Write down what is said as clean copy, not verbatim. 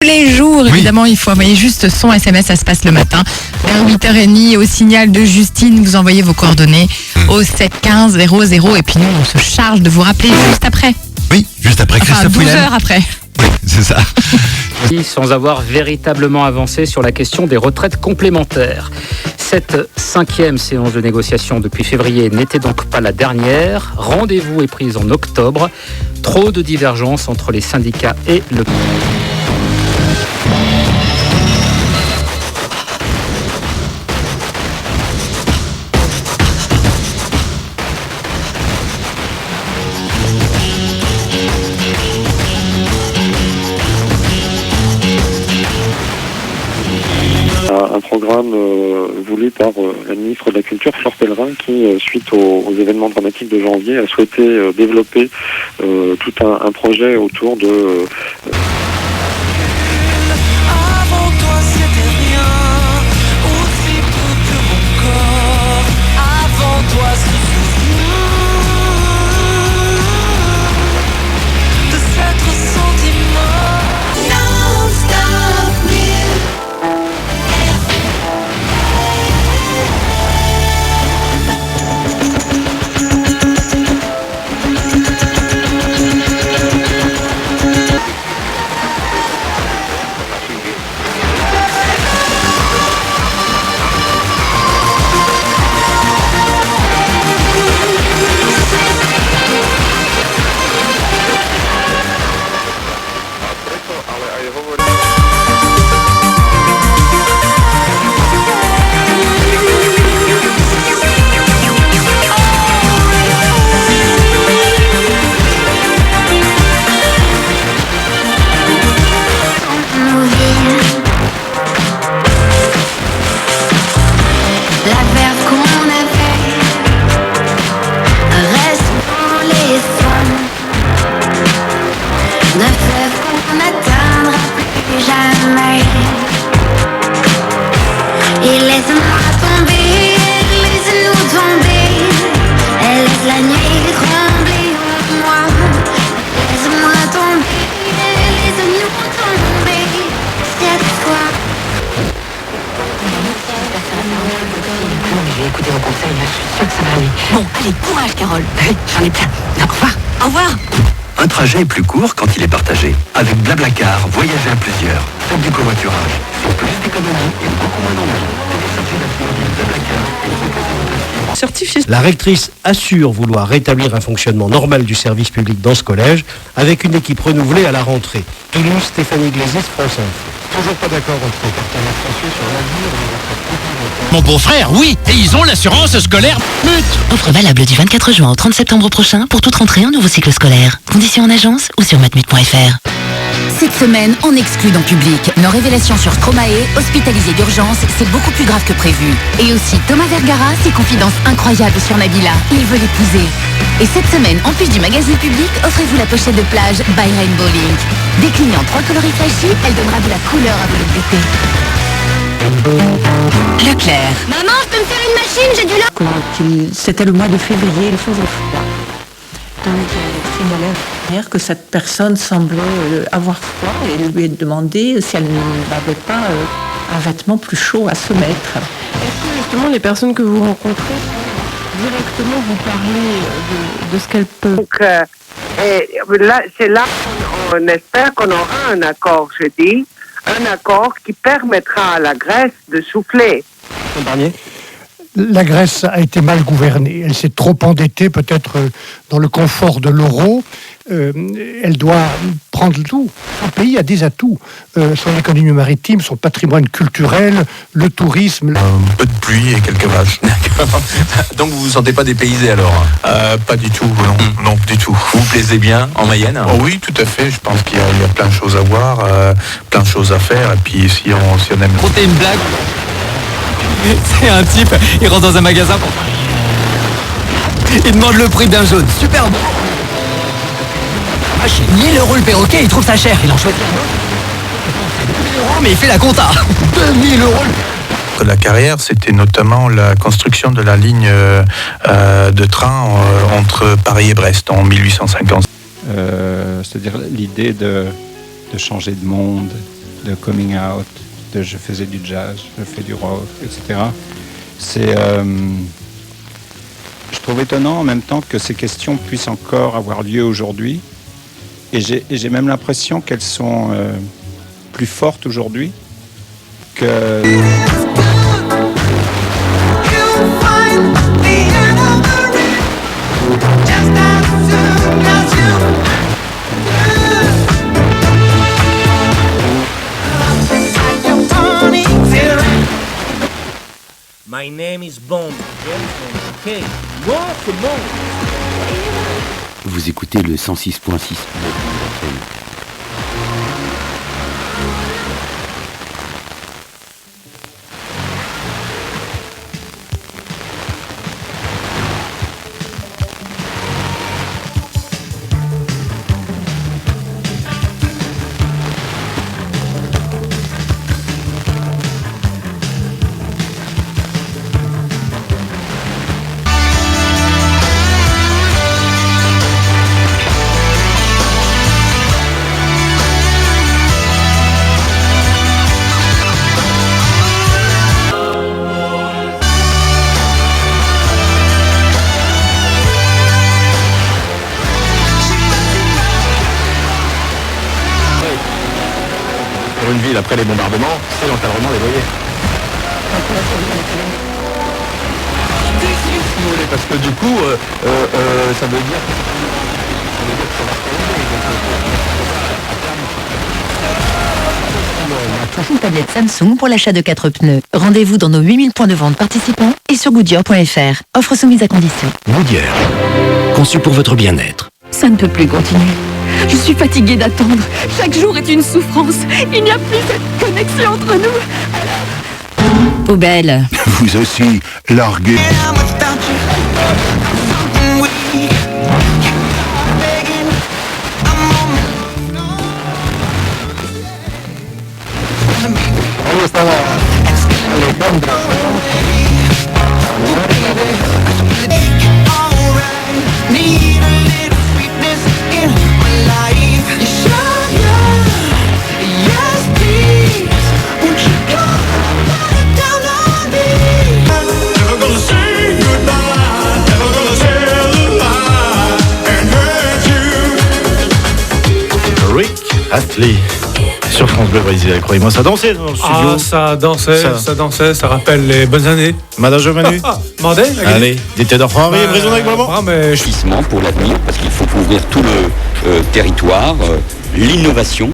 Les jours, évidemment, il faut envoyer juste son SMS, ça se passe le matin. Vers 8h30, au signal de Justine, vous envoyez vos coordonnées au 715 00 et puis nous, on se charge de vous rappeler juste après. Oui, juste après Enfin, Christophe 12 Willem. heures après. Oui, c'est ça. Sans avoir véritablement avancé sur la question des retraites complémentaires. Cette 5e séance de négociation depuis février n'était donc pas la dernière. Rendez-vous est pris en octobre. Trop de divergences entre les syndicats et le... Un programme voulu par la ministre de la Culture, Fleur Pellerin, qui, suite aux événements dramatiques de janvier, a souhaité développer tout un projet autour de... Avant toi c'était rien, aussi peu que mon corps. Avant toi se souvient de cet ressentiment. Non-stop la verve qu'on avait reste dans les sons de fleuve qu'on n'atteindra plus jamais. Et laisse-moi tomber, laisse-nous tomber, et laisse la nuit trembler en moi. Laisse-moi tomber, laisse-nous tomber cette fois. Je vais écouter vos conseils, là, je suis sûre que ça va aller. Bon, allez, courage, Carole. J'en ai plein. Au revoir. Au revoir. Un trajet est plus court quand il est partagé. Avec Blablacar, voyagez à plusieurs. Faites du covoiturage. C'est plus d'économie et beaucoup moins d'ennuis. Téléchargez l'appli Blablacar et Certifié. La rectrice assure vouloir rétablir un fonctionnement normal du service public dans ce collège, avec une équipe renouvelée à la rentrée. Toulouse, Stéphanie Glézis, France Info. Toujours pas d'accord entre les partenaires français sur l'avenir de la retraite. Mon beau-frère, oui, et ils ont l'assurance scolaire MUT. Offre valable du 24 juin au 30 septembre prochain pour toute rentrée en nouveau cycle scolaire. Conditions en agence ou sur matmut.fr. Cette semaine, on exclut dans Public. Nos révélations sur Stromae, hospitalisé d'urgence, c'est beaucoup plus grave que prévu. Et aussi Thomas Vergara, ses confidences incroyables sur Nabila. Il veut l'épouser. Et cette semaine, en plus du magazine Public, offrez-vous la pochette de plage by Rainbow Link. Déclinée en 3 coloris flashy, elle donnera de la couleur à vos looks d'été. Leclerc. Maman, je peux me faire une machine, j'ai du lait. Quand c'était le mois de février, il faisait froid. Donc il signalait que cette personne semblait avoir froid et lui a demandé si elle n'avait pas un vêtement plus chaud à se mettre. Est-ce que justement les personnes que vous rencontrez directement vous parlez de ce qu'elles peuvent? Donc là, c'est là qu'on espère qu'on aura un accord jeudi, un accord qui permettra à la Grèce de souffler. La Grèce a été mal gouvernée. Elle s'est trop endettée, peut-être dans le confort de l'euro. Elle doit prendre tout. Le pays a des atouts. Son économie maritime, son patrimoine culturel, le tourisme. Un peu de pluie et quelques vaches. Donc vous vous sentez pas dépaysé alors? Pas du tout, non, du tout. Vous vous plaisez bien en Mayenne? Oh oui, tout à fait. Je pense qu'il y a plein de choses à voir, plein de choses à faire. Et puis si on aime... Comptez une blague. C'est un type, il rentre dans un magasin pour... Il demande le prix d'un jaune. Super bon. Ah, chez 1000 € le perroquet, il trouve ça cher. Il en choisit un autre. 2000 €, mais il fait la compta. 2000 €. La carrière, c'était notamment la construction de la ligne de train entre Paris et Brest en 1850. C'est-à-dire l'idée de changer de monde, de coming out, de je faisais du jazz, je fais du rock, etc. Je trouve étonnant en même temps que ces questions puissent encore avoir lieu aujourd'hui. Et j'ai même l'impression qu'elles sont plus fortes aujourd'hui que... My name is Bond. Okay. More for more. Vous écoutez le 106.6. Une ville après les bombardements, c'est l'encadrement des loyers. Parce que du coup, ça veut dire que ça va Touche une tablette Samsung pour l'achat de 4 pneus. Rendez-vous dans nos 8000 points de vente participants et sur Goodyear.fr. Offre soumise à condition. Goodyear, conçu pour votre bien-être. Ça ne peut plus continuer. Je suis fatiguée d'attendre. Chaque jour est une souffrance. Il n'y a plus cette connexion entre nous. Poubelle. Vous aussi, largué. Astley sur France Bleu Brésil, croyez-moi, ça dansait dans le studio. Ah, ça dansait, ça rappelle les bonnes années. Madame Manu. Mandé. Allez, d'été d'enfant, oui, Brésil avec maman. Pour l'avenir, parce qu'il faut couvrir tout le territoire, l'innovation.